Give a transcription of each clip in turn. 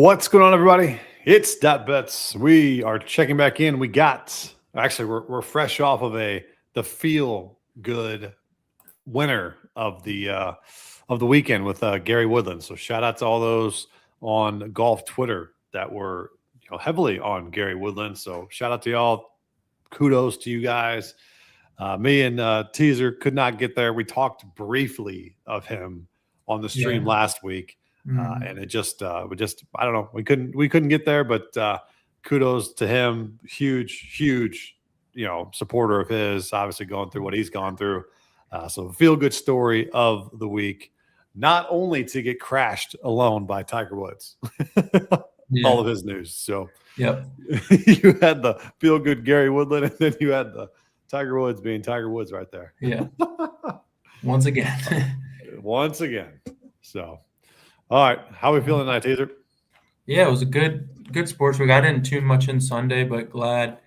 What's going on, everybody? It's Bets. We are checking back in. We're fresh off of the feel good winner of the weekend with Gary Woodland. So shout out to all those on golf Twitter that were heavily on Gary Woodland. So shout out to y'all. Kudos to you guys. Me and Teaser could not get there. We talked briefly of him on the stream last week. And it just I don't know, we couldn't get there, but kudos to him. Huge supporter of his, obviously going through what he's gone through. So feel good story of the week, not only to get crashed alone by Tiger Woods, all of his news. So yep. You had the feel good Gary Woodland, and then you had the Tiger Woods being Tiger Woods right there. Yeah. Once again. So all right, how are we feeling tonight, Teaser? Yeah, it was a good sports week. I didn't tune much in Sunday, but glad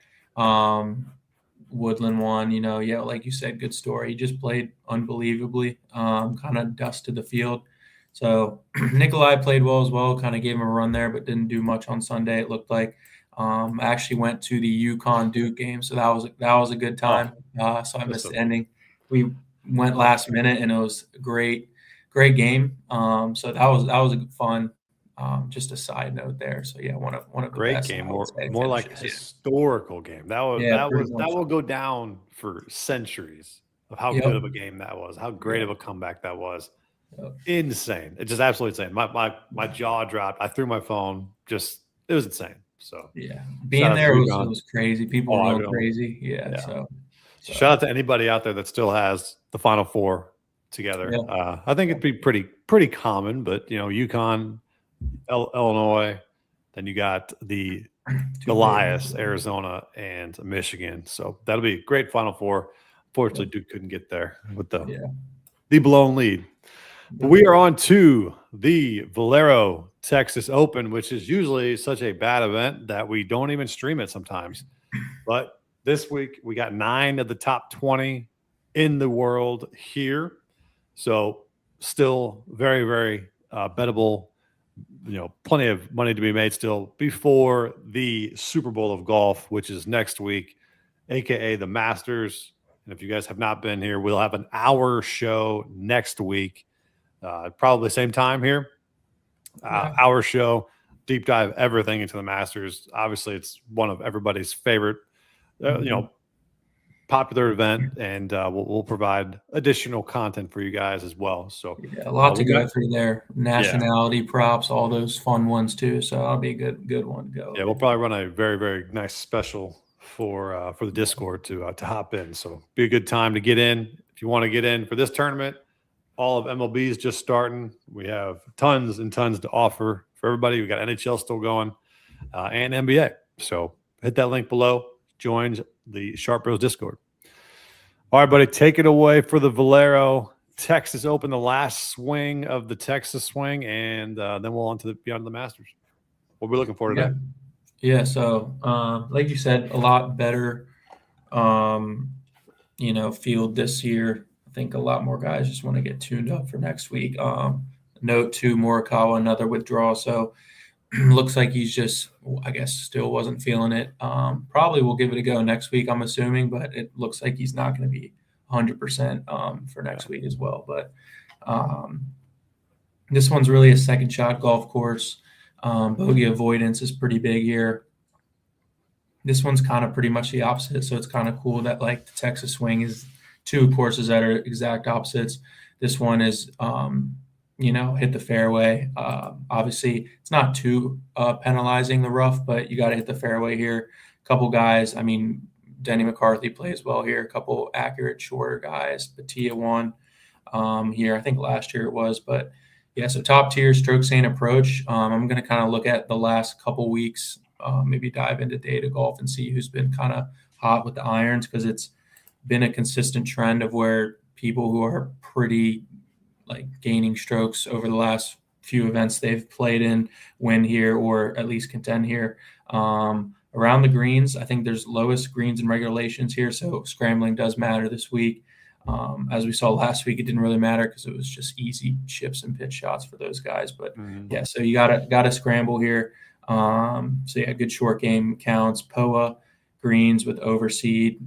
Woodland won. Like you said, good story. He just played unbelievably, kind of dusted the field. So Nikolai played well as well, kind of gave him a run there, but didn't do much on Sunday, it looked like. I actually went to the UConn Duke game, so that was a good time. So I missed the ending. We went last minute, and it was a great game. So that was a fun. Just a side note there. So yeah, one of the great best game, more like a historical game. That will go down for centuries of how good of a game that was, how great of a comeback that was. Insane. It's just absolutely insane. My jaw dropped. I threw my phone. It was insane. So yeah, being there was crazy. People were going crazy. Yeah. So shout out to anybody out there that still has the Final Four together. Yeah. I think it'd be pretty common, but UConn, Illinois, then you got the Goliaths, Arizona, and Michigan. So that'll be a great Final Four. Unfortunately, Duke couldn't get there with the blown lead. But we are on to the Valero Texas Open, which is usually such a bad event that we don't even stream it sometimes. But this week we got 9 of the top 20 in the world here. So still very, very bettable, plenty of money to be made still before the Super Bowl of golf, which is next week, aka the Masters. And if you guys have not been here, we'll have an hour show next week, probably same time here. Hour show, deep dive everything into the Masters. Obviously, it's one of everybody's favorite, popular event, and we'll provide additional content for you guys as well. So a lot to go through there. Nationality props, all those fun ones too. So that'll be a good one to go. Yeah, we'll probably run a very, very nice special for the Discord to hop in. So be a good time to get in if you want to get in for this tournament. All of MLB is just starting. We have tons and tons to offer for everybody. We got NHL still going, and NBA. So hit that link below. Join the Sharp Bros Discord. All right, buddy, take it away for the Valero Texas Open, the last swing of the Texas swing, and then we'll on to beyond the Masters. What are we looking for today? Yeah. So like you said, a lot better, field this year. I think a lot more guys just want to get tuned up for next week. Note to Morikawa, another withdrawal. So looks like he's just, I guess, still wasn't feeling it. Probably will give it a go next week, I'm assuming, but it looks like he's not going to be 100% for next week as well. But this one's really a second shot golf course. Bogey avoidance is pretty big here. This one's kind of pretty much the opposite, so it's kind of cool that like the Texas swing is 2 courses that are exact opposites. This one is hit the fairway. Obviously, it's not too penalizing the rough, but you got to hit the fairway here. A couple guys, Denny McCarthy plays well here. A couple accurate, shorter guys. Batia won here, I think last year it was. But, yeah, so top tier strokes gained approach. I'm going to kind of look at the last couple weeks, maybe dive into data golf and see who's been kind of hot with the irons, because it's been a consistent trend of where people who are pretty gaining strokes over the last few events they've played in win here, or at least contend here. Around the greens, I think there's lowest greens and regulations here, so scrambling does matter this week. As we saw last week, it didn't really matter because it was just easy chips and pitch shots for those guys. But yeah, so you gotta scramble here. So yeah, good short game counts. POA greens with overseed.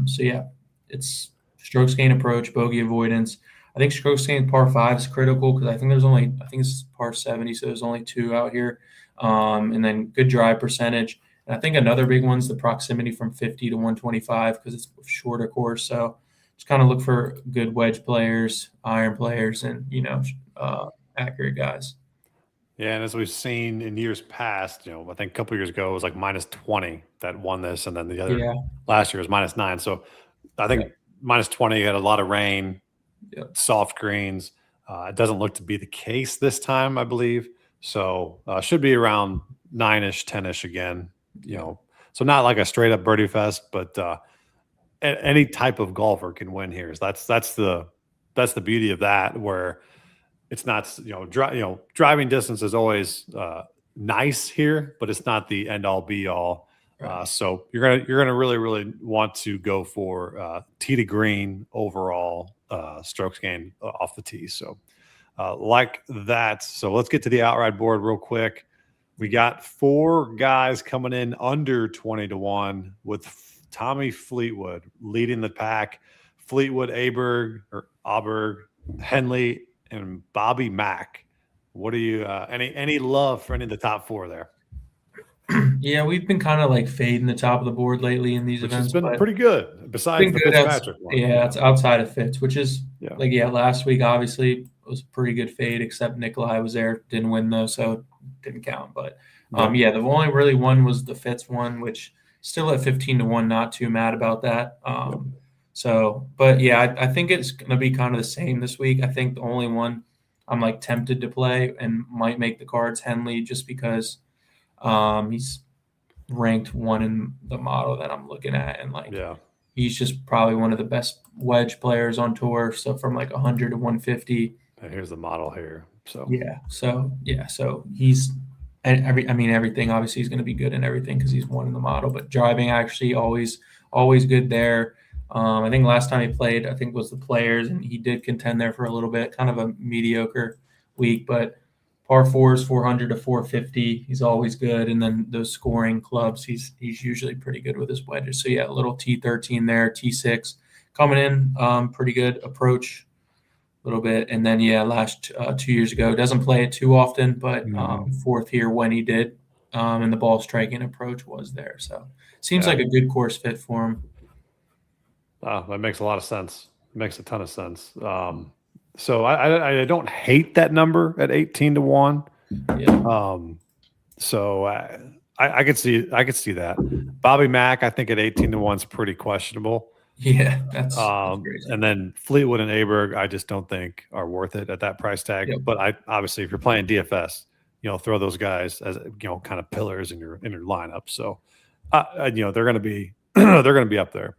So yeah, it's strokes gain approach, bogey avoidance. I think strokes gain par 5 is critical because I think it's par 70, so there's only 2 out here. And then good drive percentage. And I think another big one's the proximity from 50 to 125 because it's a shorter course. So just kind of look for good wedge players, iron players, and accurate guys. Yeah, and as we've seen in years past, I think a couple of years ago it was like -20 that won this, and then the other last year was -9. So I think -20 had a lot of rain, soft greens. It doesn't look to be the case this time, I believe. So should be around 9-ish, 10-ish again. So not like a straight up birdie fest, but any type of golfer can win here. So that's the beauty of that, where it's not, driving distance is always nice here, but it's not the end all be all. Right. So you're gonna really, really want to go for tee to green overall strokes gained off the tee. So like that. So let's get to the outright board real quick. We got 4 guys coming in under 20 to 1 with Tommy Fleetwood leading the pack. Fleetwood, Aberg, Henley, and Bobby Mack. What do you any love for any of the top 4 there? Yeah, we've been kind of like fading the top of the board lately in these events. It's been pretty good, besides the Fitzpatrick one. Yeah, it's outside of Fitz, which is last week obviously it was a pretty good fade, except Nikolai was there, didn't win though, so it didn't count. But the only really one was the Fitz one, which still at 15 to 1, not too mad about that. So, but yeah, I think it's going to be kind of the same this week. I think the only one I'm like tempted to play and might make the cards Henley, just because he's ranked 1 in the model that I'm looking at, and he's just probably one of the best wedge players on tour. So from like 100 to 150. And here's the model here. So so he's everything. Obviously, he's going to be good in everything because he's 1 in the model. But driving actually always good there. I think last time he played, I think was the Players, and he did contend there for a little bit. Kind of a mediocre week, but par 4s 400 to 450. He's always good, and then those scoring clubs, he's usually pretty good with his wedges. So yeah, a little T13 there, T6 coming in, pretty good approach, a little bit, and then last 2 years ago, doesn't play it too often, but 4th here when he did, and the ball striking approach was there. So seems like a good course fit for him. That makes a lot of sense. It makes a ton of sense. So I don't hate that number at 18 to 1. So I could see that. Bobby Mack, I think at 18 to 1 is pretty questionable. Yeah, that's crazy. And then Fleetwood and Aberg, I just don't think are worth it at that price tag. But obviously, if you're playing DFS, throw those guys as kind of pillars in your lineup. So they're going to be up there.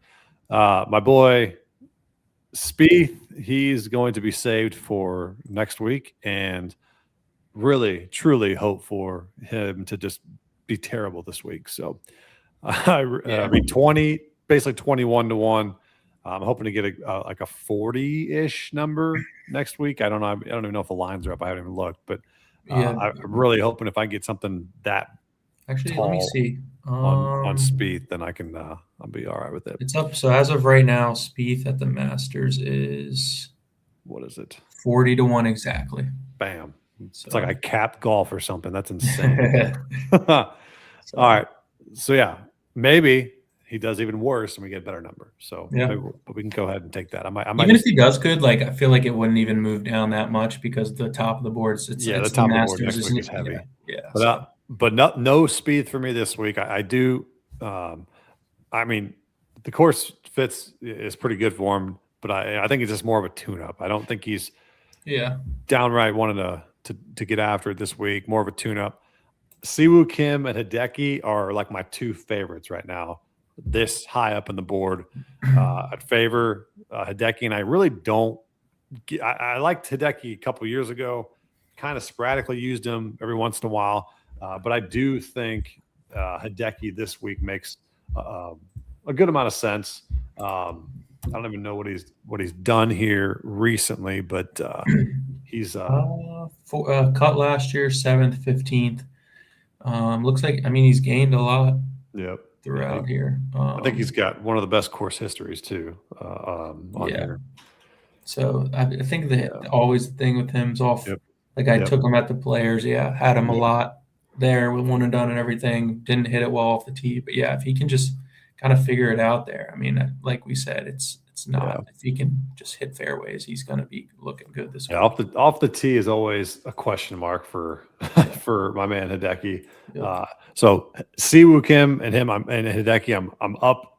My boy Spieth, he's going to be saved for next week, and really, truly hope for him to just be terrible this week. So, I mean, 20, basically 21 to 1. I'm hoping to get like a 40-ish number next week. I don't know. I don't even know if the lines are up. I haven't even looked, but I'm really hoping if I get something that actually tall let me see on Spieth, then I can I'll be all right with it. It's up. So as of right now, Spieth at the Masters is, what is it? 40 to 1 exactly. Bam. So, it's like I capped golf or something. That's insane. All right. So maybe he does even worse and we get a better number. So but we can go ahead and take that. I might even if he does good, like I feel like it wouldn't even move down that much because the top of the boards, it's the top of the board next week is heavy. But no Spieth for me this week. I do. I mean, the course fits is pretty good for him, but I think it's just more of a tune-up. I don't think he's downright wanting to get after it this week. More of a tune-up. Siwoo Kim and Hideki are like my 2 favorites right now. This high up in the board, I'd favor Hideki, and I really don't. I liked Hideki a couple years ago. Kind of sporadically used him every once in a while, but I do think Hideki this week makes a good amount of sense. don't even know what he's done here recently, but he's cut last year, 7th, 15th. Looks like, I mean, he's gained a lot throughout here. I think he's got one of the best course histories too on here. So I think that always the thing with him is off. Like I took him at the Players, had him a lot there with one and done and everything. Didn't hit it well off the tee, but if he can just kind of figure it out there. I mean, like we said, it's not. If he can just hit fairways, he's going to be looking good this week. Off the tee is always a question mark for for my man Hideki. So Siwoo Kim and him and Hideki, I'm up.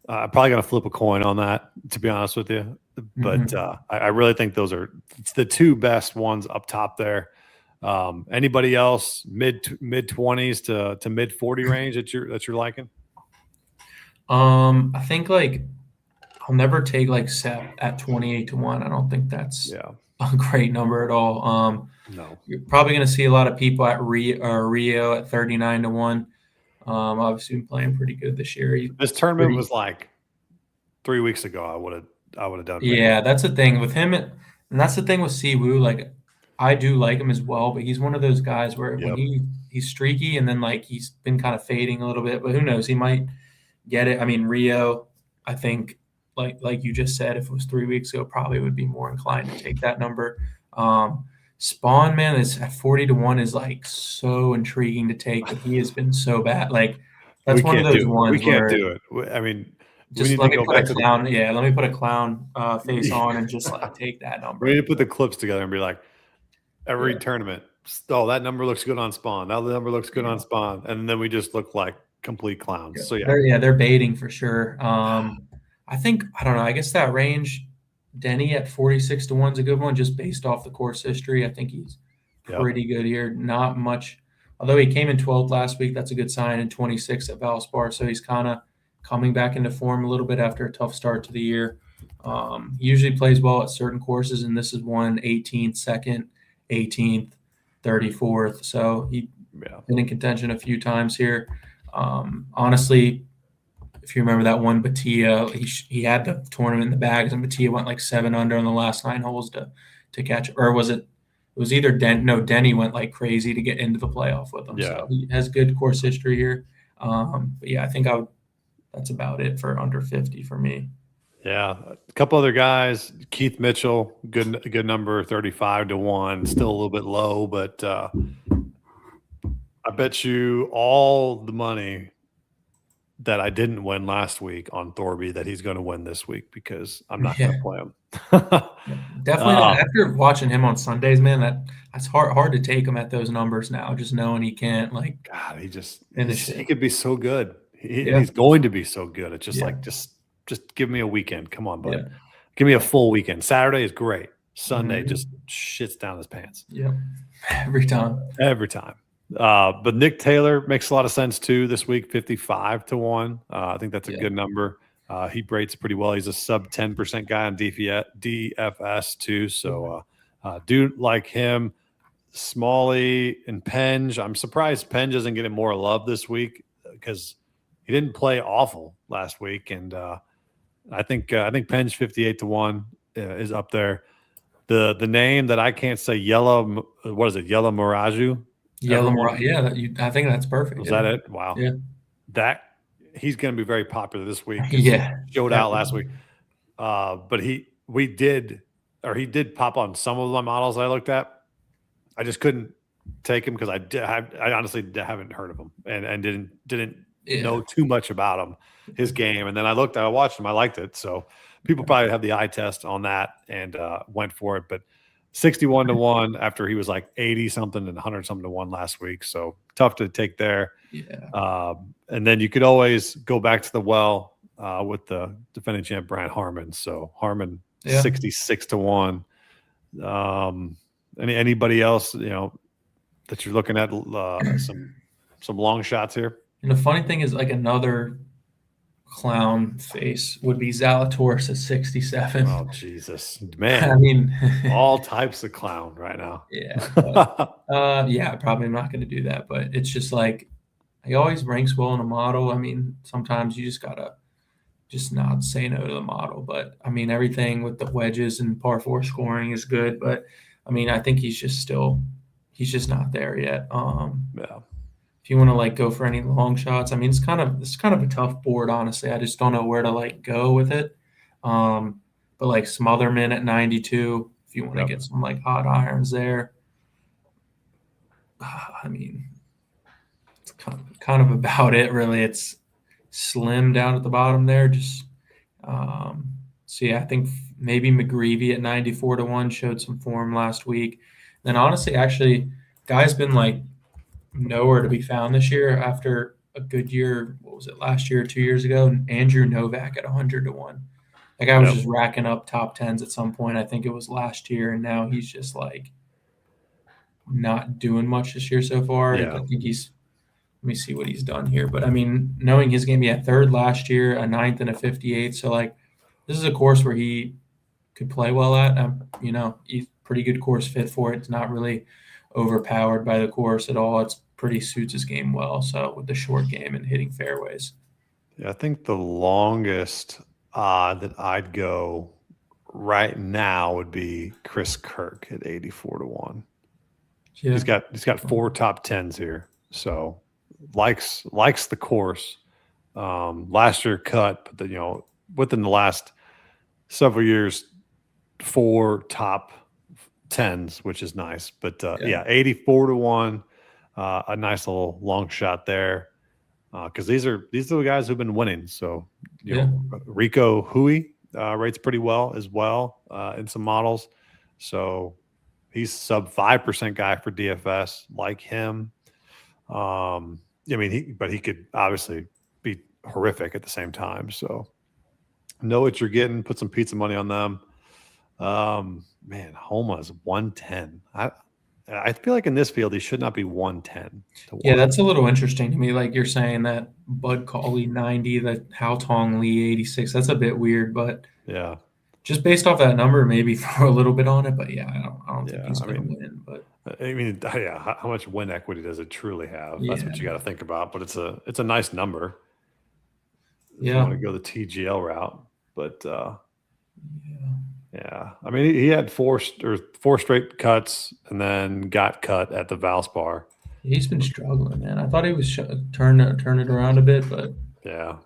I'm probably going to flip a coin on that, to be honest with you. But I really think those are the two best ones up top there. Anybody else mid 20s to mid 40 range that you're liking? I think like I'll never take like Sep at 28 to 1. I don't think that's a great number at all. No, you're probably going to see a lot of people at Rio at 39 to 1. Obviously been playing pretty good this year. This tournament was like 3 weeks ago. I would have done. Yeah, that's the thing with him, and that's the thing with Siwoo. Like, I do like him as well, but he's one of those guys where when he's streaky, and then like he's been kind of fading a little bit. But who knows? He might get it. I mean, Rio, I think, like you just said, if it was 3 weeks ago, probably would be more inclined to take that number. Spawn, man, is at 40 to 1 is like so intriguing to take, but he has been so bad. Like that's one of those ones we can't do it. I mean, just let me put a clown. Let me put a clown face on and just like take that number. We need to put the clips together and be like, every tournament, that number looks good on Spawn. Now the number looks good on Spawn, and then we just look like complete clowns. So they're baiting for sure. I think I don't know. I guess that range, Denny at 46 to 1 is a good one, just based off the course history. I think he's pretty good here. Not much, although he came in 12th last week. That's a good sign. And 26th at Valspar, so he's kind of coming back into form a little bit after a tough start to the year. He usually plays well at certain courses, and this is one 18th, 2nd, 18th, 34th. So he's been in contention a few times here. Honestly, if you remember that one Batia, he had the tournament in the bags, and Batia went like 7 under on the last 9 holes to catch. Or was it? It was either Denny went like crazy to get into the playoff with him. So he has good course history here. But I think that's about it for under 50 for me. Yeah, a couple other guys. Keith Mitchell, good number, 35 to 1. Still a little bit low, but I bet you all the money that I didn't win last week on Thorby that he's going to win this week, because I'm not going to play him. Definitely not. After watching him on Sundays, man, that's hard to take him at those numbers now. Just knowing he can't, like, God, he could be so good. He's going to be so good. It's just like just give me a weekend. Come on, bud. Give me a full weekend. Saturday is great. Sunday just shits down his pants. Yeah, every time. But Nick Taylor makes a lot of sense too this week, 55 to 1. I think that's a good number. He rates pretty well. He's a sub 10% guy on DFS too. So do like him. Smalley and Penge. I'm surprised Penge isn't getting more love this week, because he didn't play awful last week. And I think Penge 58 to 1 is up there. The name that I can't say, Yellow Miraju? I think that's perfect. Was that it? Wow. Yeah. That he's going to be very popular this week. Yeah. He showed out last week. But he did pop on some of my models I looked at. I just couldn't take him because I honestly haven't heard of him and didn't know too much about him, his game. And then I watched him. I liked it. So people probably have the eye test on that and went for it. But 61 to 1 after he was like 80 something and 100 something to 1 last week. So tough to take there. Yeah. And then you could always go back to the well with the defending champ Brian Harmon. So Harmon 66 to 1. Anybody else, that you're looking at some long shots here? And the funny thing is, like, another clown face would be Zalatoris at 67. Oh, Jesus, man! I mean, all types of clown right now. Probably not going to do that, but it's just like he always ranks well in a model. I mean, sometimes you just gotta just not say no to the model. But I mean, everything with the wedges and par four scoring is good. But I mean, I think he's just not there yet. Yeah. If you want to like go for any long shots, I mean, it's kind of a tough board, honestly. I just don't know where to like go with it. But like Smotherman at 92, if you want to get some like hot irons there. I mean, it's kind of about it, really. It's slim down at the bottom there. Just so yeah, I think maybe McGreevy at 94 to 1 showed some form last week. Then honestly, actually, guy's been like nowhere to be found this year after a good year. What was it, last year or 2 years ago? Andrew Novak at 100 to 1. That guy was just racking up top tens at some point. I think it was last year, and now he's just like not doing much this year so far. Yeah. I think he's. Let me see what he's done here. But I mean, knowing his game, he had third last year, a ninth, and a 58. So like, this is a course where he could play well at. You know, he's pretty good course fit for it. It's not really overpowered by the course at all. It's pretty suits his game well. So with the short game and hitting fairways. Yeah, I think the longest odd that I'd go right now would be Chris Kirk at 84 to 1. Yeah. He's got 4 top tens here. So likes the course. Last year cut, but within the last several years, 4 top tens, which is nice. But 84 to 1, a nice little long shot there. Because these are the guys who've been winning. So Rico Hui rates pretty well as well in some models. So he's sub 5% guy for DFS, like him. I mean, but he could obviously be horrific at the same time. So know what you're getting. Put some pizza money on them. Man, Homa's 110. I feel like in this field he should not be 110 to 1. Yeah, that's a little interesting to me. Like you're saying that Bud Cauley 90, that Hao Tong Lee 86. That's a bit weird, but yeah, just based off that number, maybe throw a little bit on it. But yeah, I don't think he's going to win. But I mean, yeah, how much win equity does it truly have? That's what you got to think about. But it's a nice number. If you want to go the TGL route, but yeah. I mean, he had 4 straight cuts and then got cut at the Valspar. He's been struggling, man. I thought he was turn it around a bit, but yeah.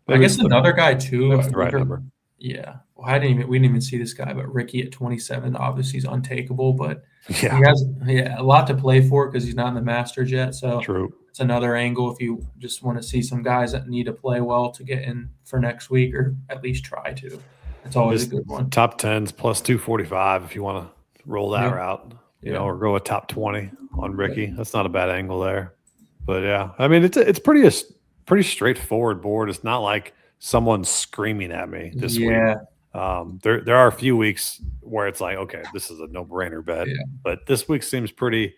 I guess another guy too. That's the right number. Yeah. Well, we didn't even see this guy, but Ricky at 27, obviously he's untakeable, but he has a lot to play for because he's not in the Masters yet. So true. It's another angle if you just want to see some guys that need to play well to get in for next week, or at least try to. It's always a good one. Top 10s plus 245 if you want to roll that route, or go a top 20 on Ricky. That's not a bad angle there. But yeah, I mean, it's pretty straightforward board. It's not like someone's screaming at me this week. There are a few weeks where it's like, okay, this is a no-brainer bet. Yeah. But this week seems pretty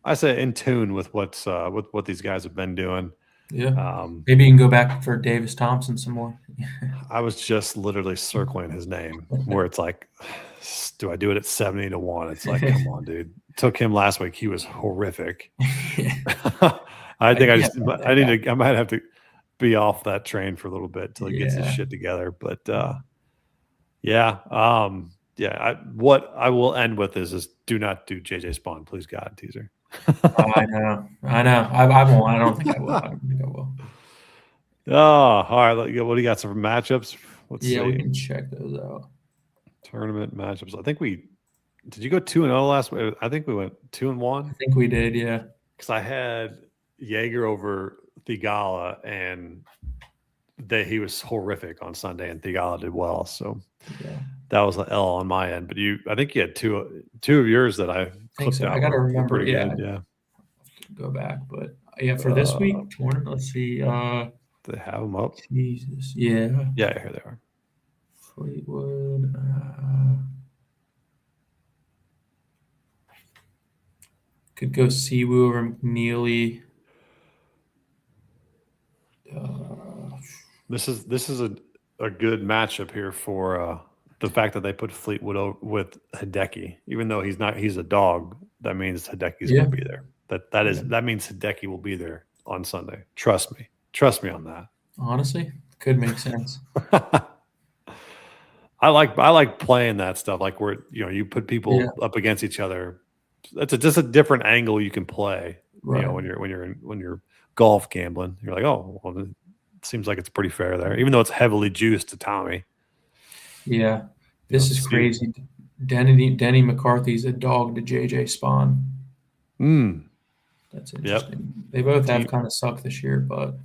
I say in tune with what these guys have been doing. Yeah. Maybe you can go back for Davis Thompson some more. I was just literally circling his name where it's like, do I do it at 70 to 1? It's like, come on, dude. Took him last week. He was horrific. I might have to be off that train for a little bit till he gets his shit together. But what I will end with is do not do JJ Spawn, please God, teaser. I know. I won't. I don't think I will. I don't think I will. Oh, all right. What do you got? Some matchups? Let's see. We can check those out. Tournament matchups. I think did you go 2-0 last week? I think we went 2-1. I think we did, yeah. Because I had Jaeger over Thigala, and he was horrific on Sunday, and Thigala did well. So that was an L on my end. But I think you had two of yours that I clipped out. I got to remember. Pretty good. Yeah. Go back, but for this week tournament, let's see. They have them up. Jesus, yeah. Yeah, here they are. Fleetwood. Could go Siwoo over McNeely. This is a good matchup here for the fact that they put Fleetwood with Hideki. Even though he's a dog, that means Hideki's going to be there. That means Hideki will be there on Sunday. Trust me. Trust me on that. Honestly, could make sense. I like playing that stuff, like where you put people Yeah. up against each other. That's just a different angle you can play. Right. When you're golf gambling, you're like, oh, well, it seems like it's pretty fair there, even though it's heavily juiced to Tommy. Yeah, this is crazy. Denny McCarthy's a dog to JJ Spawn. That's interesting. Yep. They both have kind of sucked this year, but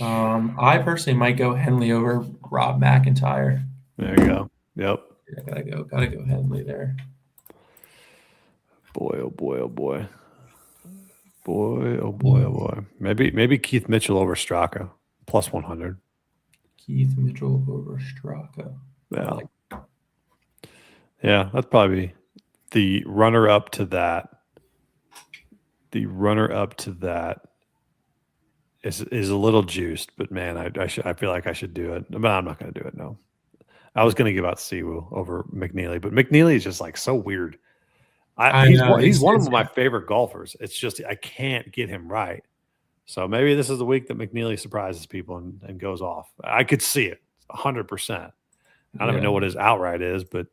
I personally might go Henley over Rob McIntyre. There you go. Yep. Yeah, gotta go Henley there. Boy, oh boy, oh boy. Boy, oh boy, oh boy. Maybe Keith Mitchell over Straka, plus 100. Keith Mitchell over Straka. Yeah. Yeah, that's probably the runner-up to that. The runner-up to that is a little juiced, but man, I feel like I should do it. But I'm not going to do it, no. I was going to give out Siwoo over McNeely, but McNeely is just like so weird. He's one of my favorite golfers. It's just I can't get him right. So maybe this is the week that McNeely surprises people and goes off. I could see it 100%. I don't even know what his outright is, but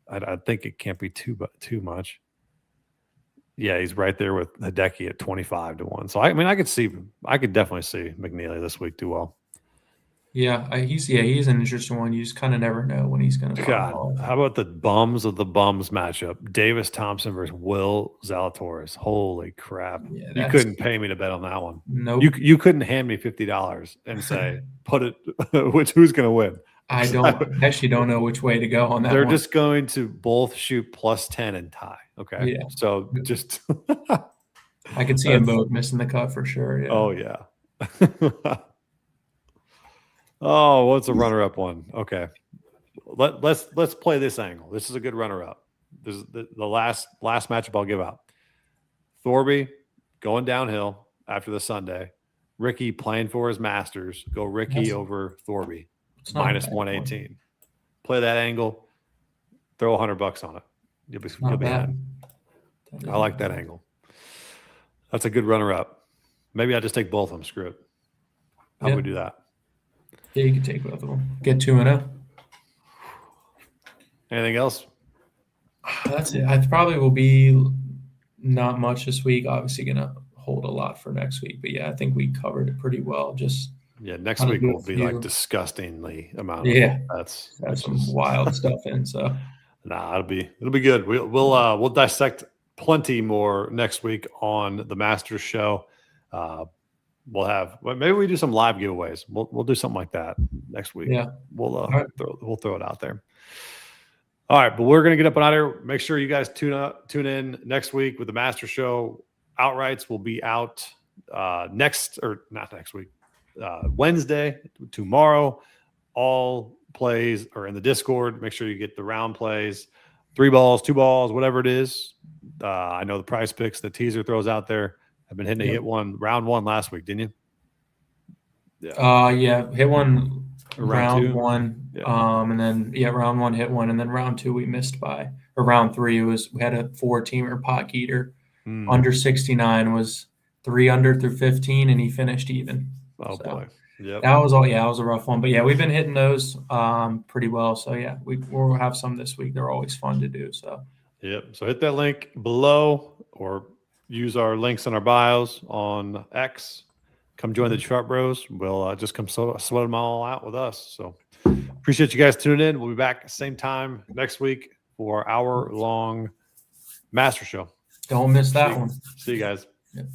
I think it can't be too much. Yeah, he's right there with Hideki at 25-1. So I could definitely see McNeely this week do well. Yeah, he's an interesting one. You just kind of never know when he's going to. God, how about the bums of the bums matchup? Davis Thompson versus Will Zalatoris. Holy crap! Yeah, you couldn't pay me to bet on that one. Nope. You couldn't hand me $50 and say put it. Who's going to win? I actually don't know which way to go on that. They're just going to both shoot plus 10 and tie. Okay, yeah. So just I could see them both missing the cut for sure. Yeah. Oh yeah. Oh, what's a runner-up one? Okay, let's play this angle. This is a good runner-up. This is the last matchup I'll give out. Thorby going downhill after the Sunday. Ricky playing for his Masters. Go Ricky over Thorby. Minus 118. Play that angle. Throw $100 on it. You'll be happy. I like that angle. That's a good runner-up. Maybe I just take both of them. Screw it. How do we do that? Yeah, you can take both of them. Get 2-0. Anything else? That's it. I probably will be not much this week. Obviously, going to hold a lot for next week. But yeah, I think we covered it pretty well. Next week will be like disgustingly amount. That's some wild stuff in. So it'll be good. We'll dissect plenty more next week on the Masters show. Maybe we do some live giveaways. We'll do something like that next week. Yeah, we'll throw it out there. All right, but we're gonna get up and out here. Make sure you guys tune in next week with the Masters show. Outrights will be out Wednesday, tomorrow. All plays are in the Discord. Make sure you get the round plays, 3 balls, 2 balls, whatever it is. I know the PrizePicks, the teaser throws out there. I've been hitting a hit one round 1 last week, didn't you? Yeah. Hit one round 1. Yeah. And then round 1 hit one, and then round 2 we missed by. Or round 3 we had a 4-teamer pot heater. Under 69 was 3 under through 15, and he finished even. Oh boy. Yep. That was all. Yeah, it was a rough one, but yeah, we've been hitting those pretty well. So yeah, we'll have some this week. They're always fun to do. So. Yep. So hit that link below, or use our links in our bios on X. Come join the Chart Bros. We'll just come sweat them all out with us. So appreciate you guys tuning in. We'll be back same time next week for our hour-long Master Show. Don't miss that one. See you guys. Yep.